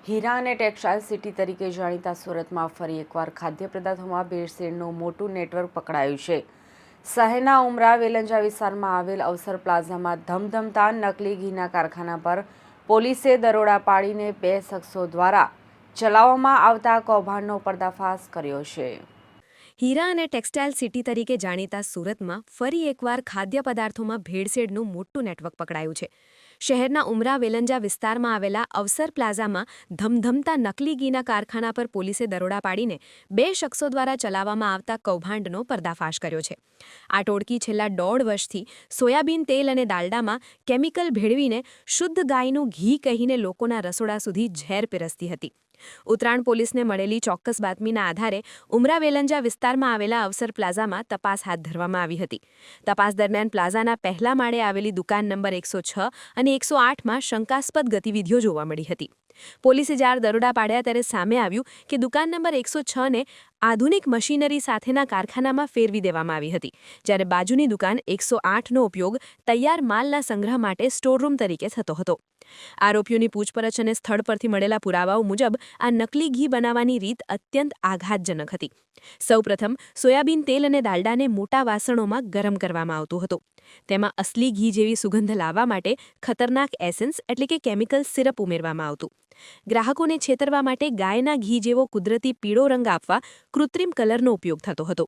હીરા અને textile city તરીકે જાણીતા સુરતમાં ફરી એકવાર ખાદ્ય પદાર્થોમાં ભેળસેળનું મોટું નેટવર્ક પકડાયું છે। શહેરના ઉમરા વેલંજા વિસ્તારમાં આવેલ અવસર પ્લાઝામાં ધમધમતા નકલી ઘીના કારખાના પર પોલીસે દરોડા પાડીને 2 શખ્સો દ્વારા ચલાવવામાં આવતા કૌભાંડનો પર્દાફાશ કર્યો છે। હીરા અને ટેક્સટાઇલ સિટી તરીકે જાણીતા સુરતમાં ફરી એકવાર ખાદ્ય પદાર્થોમાં ભેળસેળનું મોટું નેટવર્ક પકડાયું છે। શહેરના ઉમરા વેલંજા વિસ્તારમાં આવેલા અવસર પ્લાઝામાં ધમધમતા નકલી ઘીના કારખાના પર પોલીસે દરોડા પાડીને 2 શખ્સો દ્વારા ચલાવવામાં આવતા કૌભાંડનો પર્દાફાશ કર્યો છે। આ ટોળકી છેલ્લા 1.5 વર્ષથી સોયાબીન તેલ અને દાલડામાં કેમિકલ ભેળવીને શુદ્ધ ગાયનું ઘી કહીને લોકોના રસોડા સુધી ઝેર પીરસતી હતી। ઉત્તરાયણ પોલીસને મળેલી ચોક્કસ બાતમીના આધારે ઉમરા વેલંજા વિસ્તારમાં આવેલા અવસર પ્લાઝામાં તપાસ હાથ ધરવામાં આવી હતી। તપાસ દરમિયાન પ્લાઝાના પહેલા માળે આવેલી દુકાન નંબર 106 અને 108માં શંકાસ્પદ ગતિવિધિઓ જોવા મળી હતી। પોલીસે જ્યારે દરોડા પાડ્યા ત્યારે સામે આવ્યું કે દુકાન નંબર 106ને આધુનિક મશીનરી સાથેના કારખાનામાં ફેરવી દેવામાં આવી હતી, જ્યારે બાજુની દુકાન 108નો ઉપયોગ તૈયાર માલના સંગ્રહ માટે સ્ટોરરૂમ તરીકે થતો હતો। આરોપીઓની પૂછપરછ અને સ્થળ પરથી મળેલા પુરાવાઓ મુજબ આ નકલી ઘી બનાવવાની રીત અત્યંત આઘાતજનક હતી। સૌપ્રથમ સોયાબીન તેલ અને દાલડાને મોટા વાસણોમાં ગરમ કરવામાં આવતું હતું। તેમાં અસલી ઘી જેવી સુગંધ લાવવા માટે ખતરનાક એસેન્સ એટલે કે કેમિકલ સિરપ ઉમેરવામાં આવતું। ગ્રાહકોને છેતરવા માટે ગાયના ઘી જેવો કુદરતી પીળો રંગ આપવા કૃત્રિમ કલરનો ઉપયોગ થતો હતો।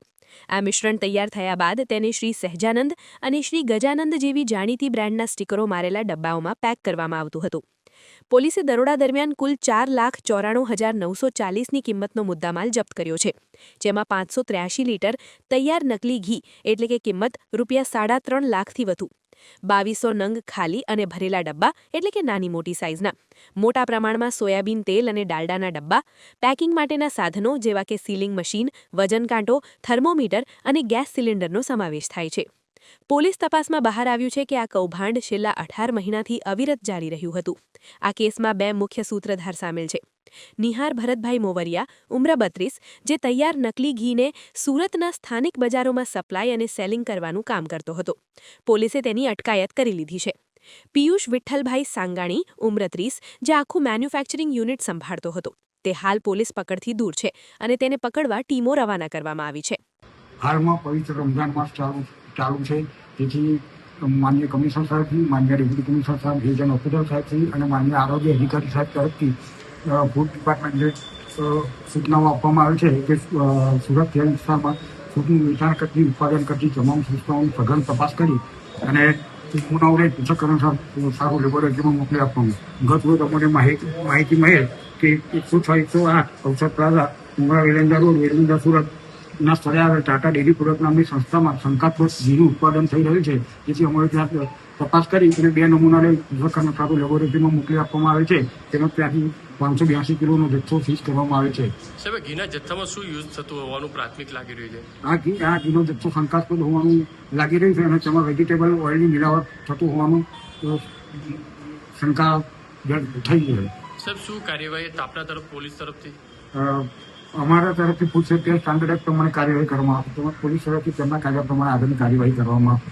આ મિશ્રણ તૈયાર થયા બાદ તેને શ્રી સહજાનંદ અને શ્રી ગજાનંદ જેવી જાણીતી બ્રાન્ડના સ્ટીકરો મારેલા ડબ્બાઓમાં પેક કરવામાં આવતું હતું। પોલીસે દરોડા દરમિયાન કુલ 4,94,940ની કિંમતનો મુદ્દામાલ જપ્ત કર્યો છે, જેમાં 583 લીટર તૈયાર નકલી ઘી એટલે કે કિંમત ₹3.5 લાખથી વધુ, 2200 નંગ ખાલી અને ભરેલા ડબ્બા એટલે કે નાની મોટી સાઇઝના, મોટા પ્રમાણમાં સોયાબીન તેલ અને ડાલડાના ડબ્બા, પેકિંગ માટેના સાધનો જેવા કે સીલિંગ મશીન, વજન કાંટો, થર્મોમીટર અને ગેસ સિલિન્ડરનો સમાવેશ થાય છે। પોલીસ તપાસમાં બહાર આવ્યું છે કે આ કૌભાંડ છેલ્લા 18 મહિનાથી અવિરત જારી રહ્યું હતું। આ કેસમાં 2 મુખ્ય સૂત્રધાર સામેલ છે। નિહાર ભરતભાઈ મોવરિયા, ઉમ્ર 32, જે તૈયાર નકલી ઘીને સુરતના સ્થાનિક બજારોમાં સપ્લાય અને સેલિંગ કરવાનું કામ કરતો હતો। પોલીસે તેની અટકાયત કરી લીધી છે। પિયુષ વિઠ્ઠલભાઈ સાંગાણી, ઉમ્ર 30, જે આખું મેન્યુફેક્ચરિંગ યુનિટ સંભાળતો હતો, તે હાલ પોલીસ પકડથી દૂર છે અને તેને પકડવા ટીમો રવાના કરવામાં આવી છે। હાલમાં પવિત્ર રમઝાન માસ ચાલુ છે, તેથી માનનીય કમિશનર સાહેબથી, માનનીય ડેપ્યુટી કમિશનર સાહેબ, રિજન ઓફિસર સાહેબથી અને માનનીય આરોગ્ય અધિકારી સાહેબ તરફથી ફૂડ ડિપાર્ટમેન્ટને સૂચનાઓ આપવામાં આવે છે કે સુરત શહેર વિસ્તારમાં ફૂડનું વેચાણ કરતી, ઉત્પાદન કરતી તમામ સંસ્થાઓની સઘન તપાસ કરી અને ગુનાઓને પૃથ્થકરણ સારું લેબોરેટરીમાં મોકલી આપવાનું। ગત રોજ અમને માહિતી મળે કે 106-108 અવસર પ્લાઝા, ઉમરા વેલંજા રોડ, વેલંજા સુરત ના સ્થળે આવેલ ટાટા ડેરી પ્રોડક્ટ નામની સંસ્થામાં શંકાસ્પદ ઘીનું ઉત્પાદન થઈ રહ્યું છે, જેથી અમારે ત્યાં તપાસ કરી અને 2 નમૂનાને પૃથ્થકરણ સારું લેબોરેટરીમાં મોકલી આપવામાં આવે છે। તેમજ ત્યાંથી 582 કિલોનો જથ્થો સીઝ કરવામાં આવે છે। સાહેબ, ઘીના જથ્થામાં શું યુઝ થતું હોવાનું પ્રાથમિક લાગી રહ્યું છે? આ ઘીનો જથ્થો શંકાસ્પદ હોવાનું લાગી રહ્યું છે અને તેમાં વેજીટેબલ ઓઇલની મિલાવટ થતું હોવાનું શંકા થઈ છે। સાહેબ, શું કાર્યવાહી આપના તરફ પોલીસ તરફથી? અમારા તરફથી ફૂડ સેફ્ટી સ્ટાન્ડર્ડ એક્ટ પ્રમાણે કાર્યવાહી કરવામાં આવશે, તેમજ પોલીસ તરફથી તેમના કાર્ય પ્રમાણે આગળની કાર્યવાહી કરવામાં આવશે।